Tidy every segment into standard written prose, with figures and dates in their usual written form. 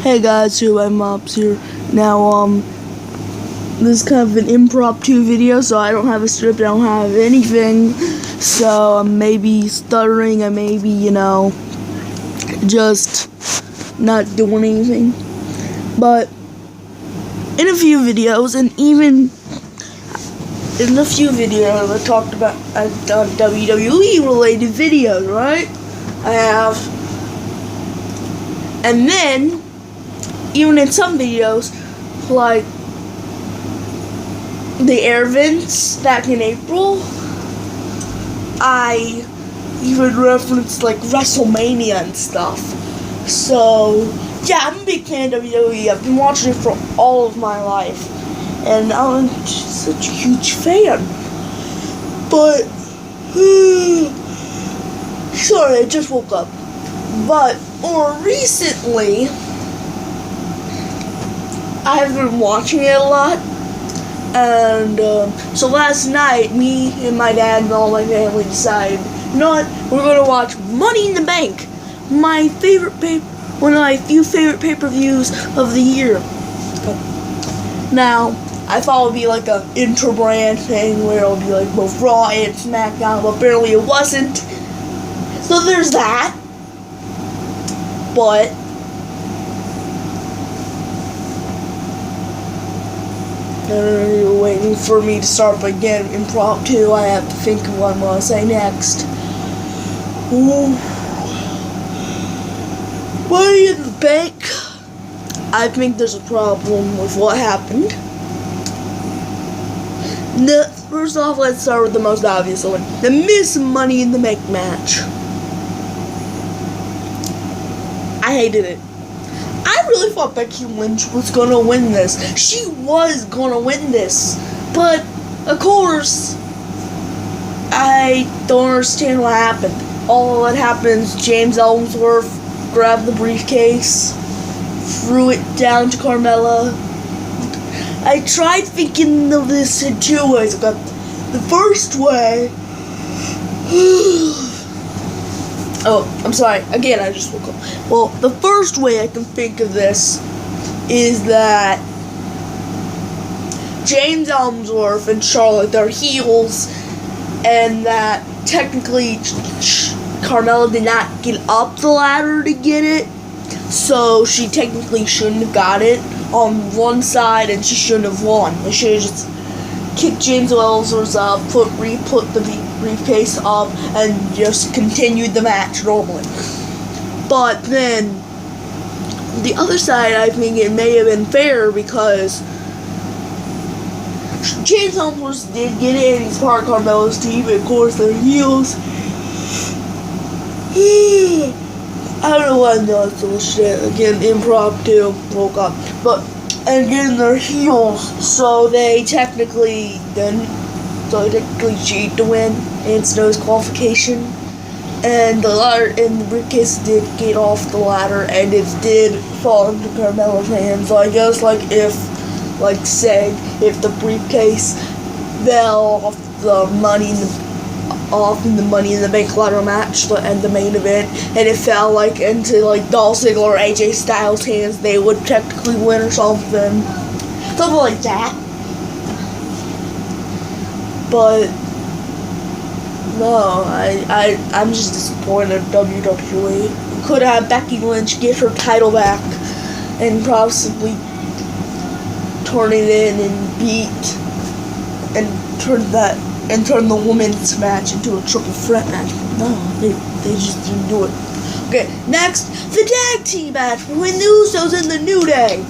Hey guys, so my Mops here. Now, this is kind of an impromptu video, so I don't have a script, I don't have anything, so I may be stuttering, I may be, just not doing anything. But in a few videos, and even in a few videos, I've done WWE related videos, right? I have. And then, even in some videos, like the air vents back in April, I even referenced like WrestleMania and stuff. So yeah, I'm a big fan of WWE. I've been watching it for all of my life, and I'm just such a huge fan. But sorry, I just woke up. But more recently, I've been watching it a lot, and so last night, me and my dad and all my family decided, you know what, we're going to watch Money in the Bank, one of my few favorite pay-per-views of the year. Now, I thought it would be like an inter-brand thing where it would be like both Raw and SmackDown, but apparently it wasn't. So there's that. But you're waiting for me to start, but again, impromptu, I have to think of what I'm going to say next. Money in the Bank. I think there's a problem with what happened. First off, let's start with the most obvious one. The Miss Money in the Bank match. I hated it. I really thought Becky Lynch was gonna win this. She was gonna win this. But, of course, I don't understand what happened. All that happens, James Ellsworth grabbed the briefcase, threw it down to Carmella. I tried thinking of this in two ways. The first way... Oh, I'm sorry. Again, I just woke up. Well, the first way I can think of this is that James Ellsworth and Charlotte are heels, and that technically Carmella did not get up the ladder to get it, so she technically shouldn't have got it on one side, and she shouldn't have won. They should have just kicked James Ellsworth up, re-put the briefcase up, and just continued the match normally. But then, the other side, I think it may have been fair because James Ellsworth did get it, and he's part of Carmella's team, and of course they're heels. I don't know why I'm doing so shit. Again, impromptu, woke up. But again, they're heels, so they technically cheat to win, and it's no disqualification. And the briefcase did get off the ladder, and it did fall into Carmella's hands. So I guess, if the briefcase fell off the Money in the Bank ladder match and the main event, and it fell into Dolph Ziggler or AJ Styles' hands, they would technically win or something like that. But no, I'm just disappointed in WWE. Could have Becky Lynch get her title back and possibly turn it in and turn the women's match into a triple threat match. No, they just didn't do it. Okay, next, the tag team match between the Usos and the New Day.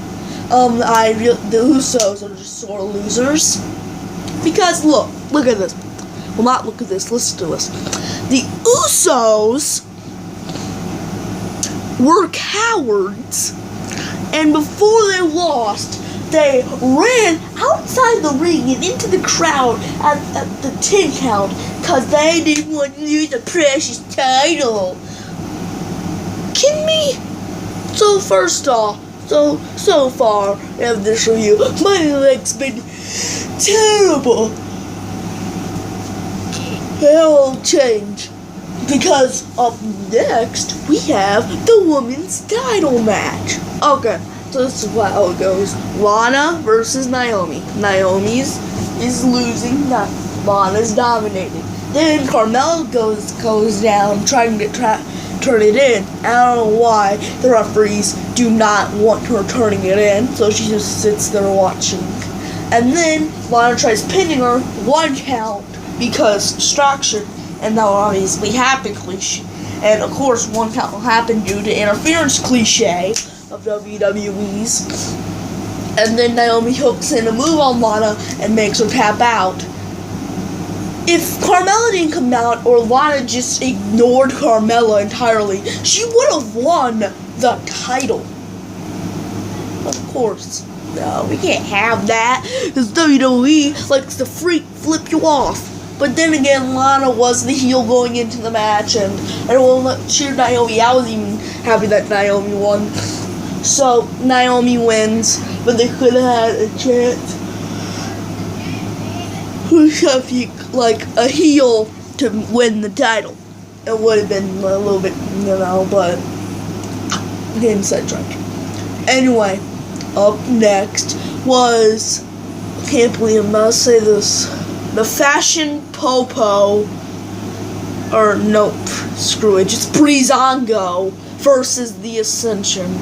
The Usos are just sore losers. Because, look at this. Well, not look at this, listen to this. The Usos were cowards, and before they lost, they ran outside the ring and into the crowd at the 10 count because they didn't want to lose the precious title. Kidding me? So first off, so far in this review, my leg's been terrible. They'll change. Because up next, we have the women's title match. Okay, so this is how it goes. Lana versus Naomi. Naomi's is losing, Lana's dominating. Then Carmella goes down, trying to turn it in. I don't know why the referees do not want her turning it in, so she just sits there watching. And then Lana tries pinning her, 1 count, because distraction, and that will obviously happen, cliche. And of course, 1 count will happen due to interference, cliche of WWE's. And then Naomi hooks in a move on Lana and makes her tap out. If Carmella didn't come out, or Lana just ignored Carmella entirely, she would have won the title. Of course. No, we can't have that, because WWE likes to flip you off. But then again, Lana was the heel going into the match, and everyone cheered Naomi. I was even happy that Naomi won. So, Naomi wins, but they could have had a chance who should like a heel to win the title. It would have been a little bit, but getting sidetracked. Anyway, up next was, can't believe I'm about to say this, the Fashion Popo, or nope, screw it, just Breezango versus the Ascension.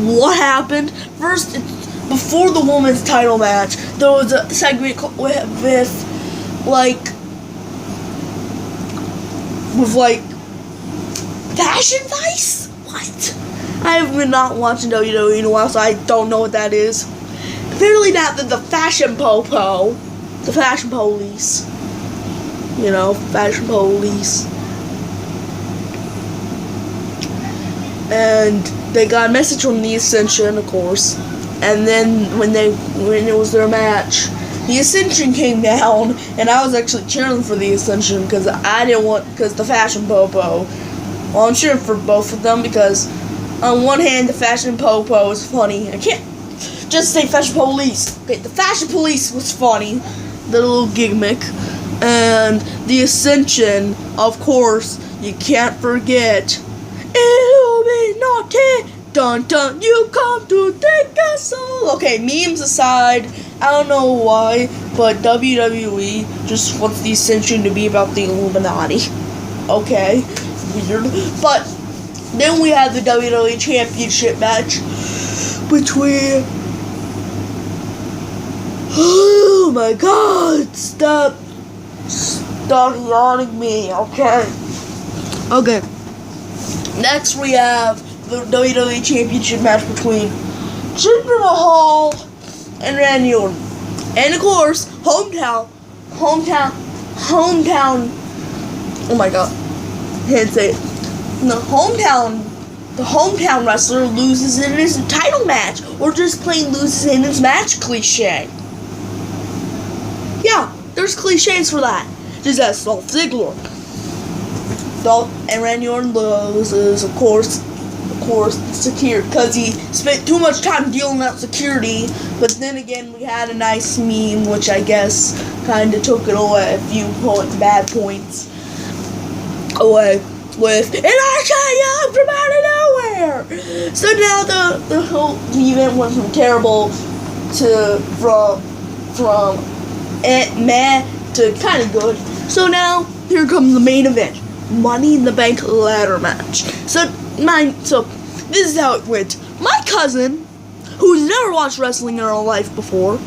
What happened? First, before the women's title match, there was a segment with Fashion Vice? What? I have been not watching WWE in a while, so I don't know what that is. Apparently not the Fashion Popo. The Fashion Police. Fashion Police. And they got a message from the Ascension, of course. And then when it was their match, the Ascension came down, and I was actually cheering for the Ascension because the Fashion Popo. Well, I'm cheering for both of them because on one hand, the Fashion Popo is funny. I can't just say Fashion Police. Okay, the Fashion Police was funny, the little gimmick, and the Ascension, of course, you can't forget. Illuminati, dun dun, you come to take us all. Okay, memes aside, I don't know why, but WWE just wants the Ascension to be about the Illuminati. Okay, weird. But then we had the WWE Championship match between... Oh my god, stop yawning me, okay. Next we have the WWE Championship match between Jinder Mahal and Randy Orton. And of course, hometown, oh my god, I can't say it. The hometown wrestler loses in his title match, or just plain loses in his match, cliche. Yeah, there's cliches for that. Just as Dolph Ziggler. And Randy Orton loses, of course, security, because he spent too much time dealing with security. But then again, we had a nice meme, which I guess kind of took it away, a few bad points away with, and I shot you from out of nowhere. So now the whole event went from terrible to from meh to kind of good. So now here comes the main event. Money in the Bank ladder match. So this is how it went. My cousin, who's never watched wrestling in her life before,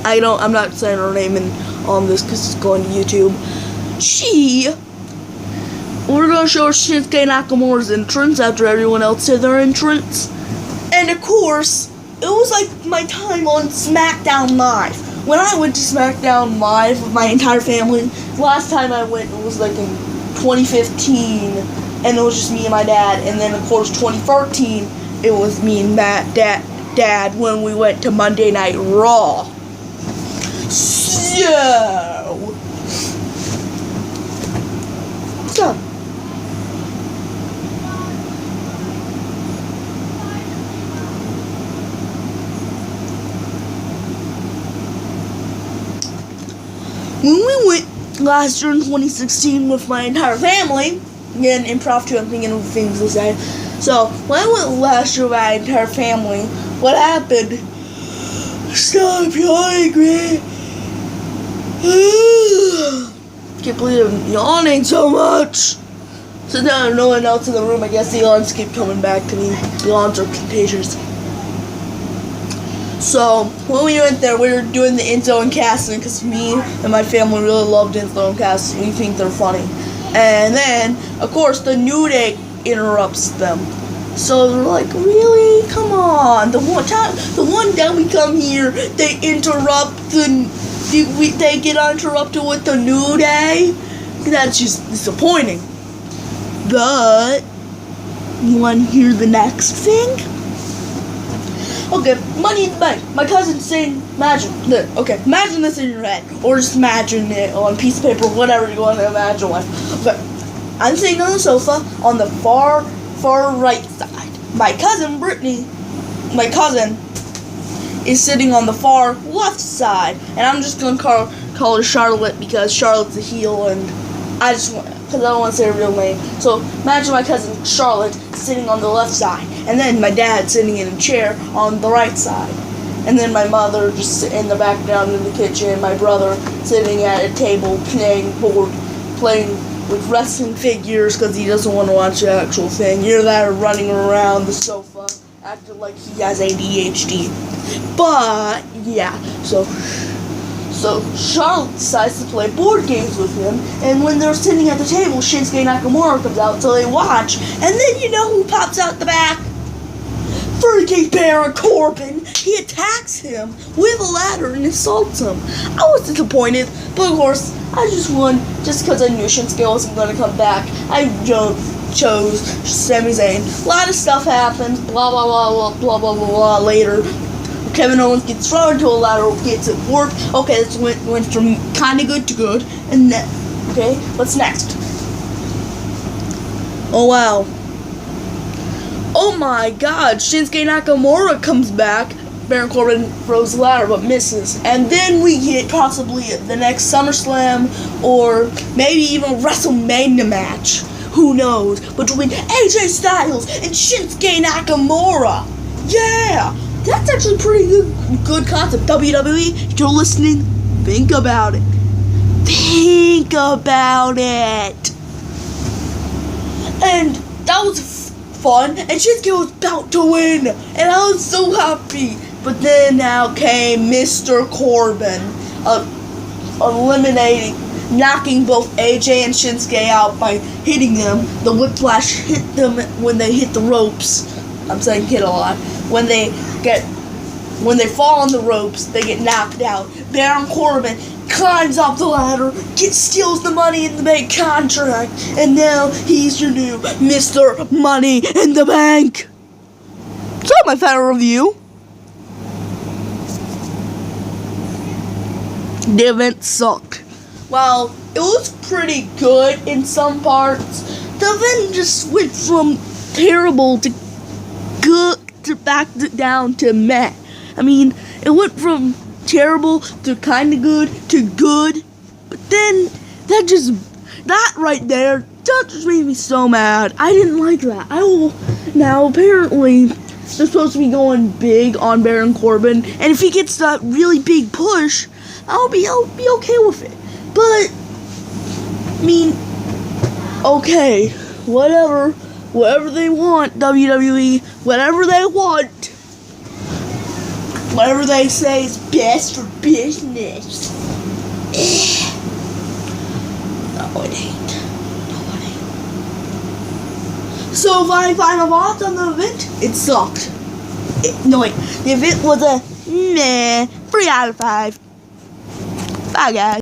I'm not saying her name on this because it's going to YouTube. We're going to show her Shinsuke Nakamura's entrance after everyone else did their entrance. And of course, it was like my time on SmackDown Live. When I went to SmackDown Live with my entire family, last time I went, it was like in 2015, and it was just me and my dad. And then, of course, 2013, it was me and Dad when we went to Monday Night Raw. So, when we went last year in 2016 with my entire family, again, improv too, I'm thinking of things to say. So, when I went last year with my entire family, what happened? Stop yawning, man. Can't believe I'm yawning so much. So now no one else in the room, I guess the yawns keep coming back to me. The yawns are contagious. So, when we went there, we were doing the in-zone casting because me and my family really loved in-zone casting. We think they're funny. And then, of course, the New Day interrupts them. So they're like, really? Come on. The one time we come here, they interrupt they get interrupted with the New Day? That's just disappointing. But, you want to hear the next thing? Okay, Money in the Bank. My cousin's saying, imagine this in your head. Or just imagine it on a piece of paper, whatever you want to imagine with. Okay, I'm sitting on the sofa on the far right side. My cousin, Brittany, is sitting on the far left side. And I'm just going to call her Charlotte because Charlotte's a heel and because I don't want to say her real name. So imagine my cousin Charlotte sitting on the left side, and then my dad sitting in a chair on the right side, and then my mother just sitting in the background in the kitchen, my brother sitting at a table playing with wrestling figures because he doesn't want to watch the actual thing. You're there running around the sofa acting like he has ADHD. But yeah, so Charlotte decides to play board games with him, and when they're sitting at the table, Shinsuke Nakamura comes out, so they watch, and then you know who pops out the back? Freaking Baron Corbin! He attacks him with a ladder and insults him. I was disappointed, but of course, I just won just because I knew Shinsuke wasn't going to come back. I chose Sami Zayn. A lot of stuff happens, blah blah blah blah blah blah blah later. Kevin Owens gets thrown into a ladder, gets it worked. Okay, this went from kind of good to good. And then, okay, what's next? Oh, wow. Oh my god, Shinsuke Nakamura comes back. Baron Corbin throws the ladder but misses. And then we get possibly the next SummerSlam or maybe even a WrestleMania match. Who knows? Between AJ Styles and Shinsuke Nakamura. Yeah! That's actually pretty good concept. WWE, if you're listening, think about it. Think about it. And that was fun. And Shinsuke was about to win. And I was so happy. But then out came Mr. Corbin, knocking both AJ and Shinsuke out by hitting them. The whiplash hit them when they hit the ropes. I'm saying hit a lot. When they fall on the ropes, they get knocked out. Baron Corbin climbs up the ladder, steals the Money in the Bank contract, and now he's your new Mr. Money in the Bank. So, my final review. The event sucked. While it was pretty good in some parts, the event just went from terrible to good to back down to meh. I mean, it went from terrible to kind of good to good, but then that right there, that just made me so mad. I didn't like that. Now apparently they're supposed to be going big on Baron Corbin, and if he gets that really big push, I'll be okay with it. But I mean, okay, whatever they want, WWE, whatever they want. Whatever they say is best for business. No, it ain't. So, my final thoughts on the event? It sucked. The event was a meh, 3 out of 5. Bye, guys.